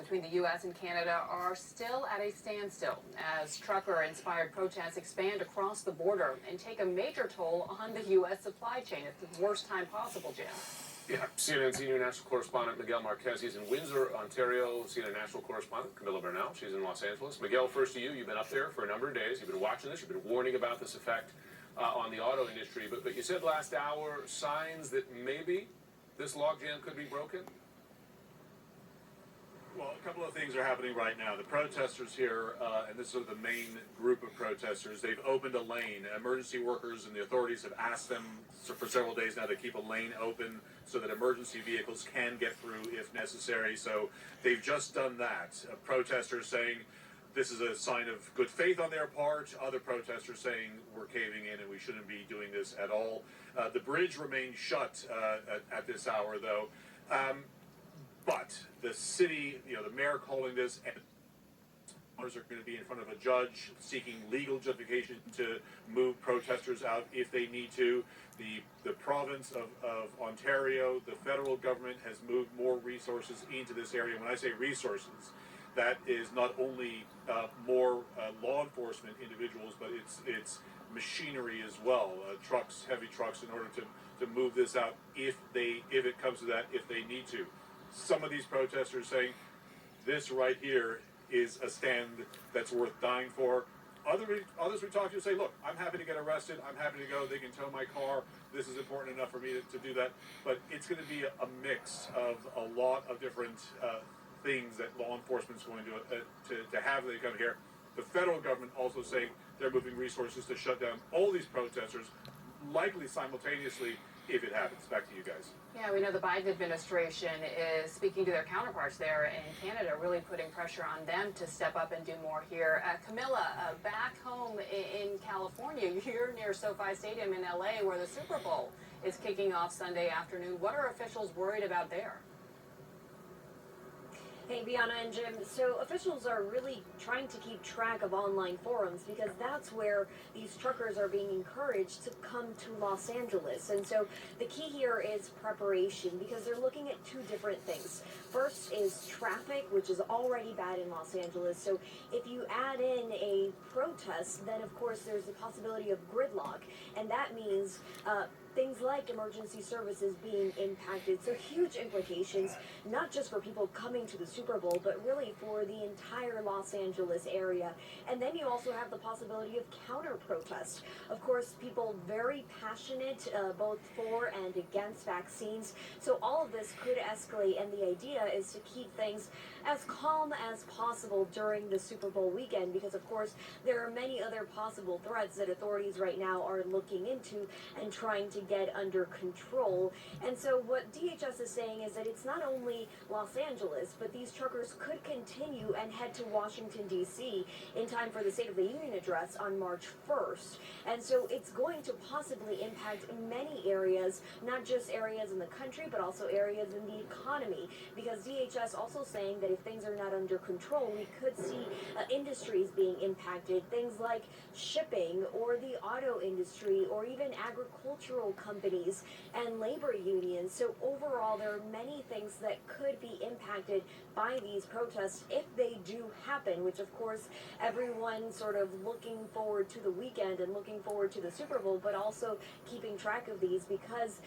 between the U.S. and Canada are still at a standstill as trucker-inspired protests expand across the border and take a major toll on the U.S. supply chain at the worst time possible, Jim. Yeah, CNN senior national correspondent Miguel Marquez, he's in Windsor, Ontario. CNN national correspondent Camilla Bernal, she's in Los Angeles. Miguel, first to you. You've been up there for a number of days. You've been watching this. You've been warning about this effect on the auto industry. But you said last hour signs that maybe this logjam could be broken? Well, a couple of things are happening right now. The protesters here, and this is sort of the main group of protesters, they've opened a lane. Emergency workers and the authorities have asked them for several days now to keep a lane open so that emergency vehicles can get through if necessary. So they've just done that. Protesters saying this is a sign of good faith on their part. Other protesters saying we're caving in and we shouldn't be doing this at all. The bridge remains shut at this hour, though. But the city, the mayor calling this, and owners are going to be in front of a judge seeking legal justification to move protesters out if they need to. The province of Ontario, the federal government has moved more resources into this area. When I say resources, that is not only more law enforcement individuals, but it's machinery as well, trucks, heavy trucks, in order to move this out if it comes to that, if they need to. Some of these protesters saying this right here is a stand that's worth dying for. Others we talk to say, look, I'm happy to get arrested. I'm happy to go. They can tow my car. This is important enough for me to do that. But it's going to be a mix of a lot of different things that law enforcement is going to have when they come here. The federal government also saying they're moving resources to shut down all these protesters, likely simultaneously, if it happens. Back to you guys. Yeah, we know the Biden administration is speaking to their counterparts there in Canada, really putting pressure on them to step up and do more here. Camilla, back home in California, you're near SoFi Stadium in LA where the Super Bowl is kicking off Sunday afternoon. What are officials worried about there? Hey, Bianna and Jim. So officials are really trying to keep track of online forums because that's where these truckers are being encouraged to come to Los Angeles. And so the key here is preparation because they're looking at two different things. First is traffic, which is already bad in Los Angeles. So if you add in a protest, then of course there's the possibility of gridlock. And that means things like emergency services being impacted. So huge implications, not just for people coming to the Super Bowl, but really for the entire Los Angeles area. And then you also have the possibility of counter-protest. Of course, people very passionate, both for and against vaccines. So all of this could escalate, and the idea is to keep things as calm as possible during the Super Bowl weekend, because of course there are many other possible threats that authorities right now are looking into and trying to get under control. And so what DHS is saying is that it's not only Los Angeles, but these truckers could continue and head to Washington, D.C. in time for the State of the Union address on March 1st. And so it's going to possibly impact many areas, not just areas in the country, but also areas in the economy, because DHS also saying that if things are not under control, we could see industries being impacted, things like shipping or the auto industry or even agricultural companies and labor unions. So overall, there are many things that could be impacted by these protests if they do happen, which of course everyone sort of looking forward to the weekend and looking forward to the Super Bowl, but also keeping track of these because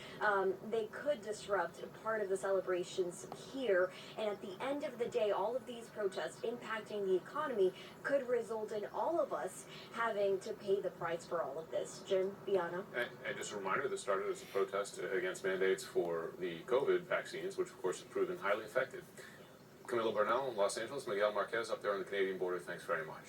they could disrupt part of the celebrations here. And at the end of the day, all of these protests impacting the economy could result in all of us having to pay the price for all of this. Jim, Bianna. And just a reminder, this started as a protest against mandates for the COVID vaccines, which of course have proven highly effective. Camilla Bernal in Los Angeles, Miguel Marquez up there on the Canadian border, thanks very much.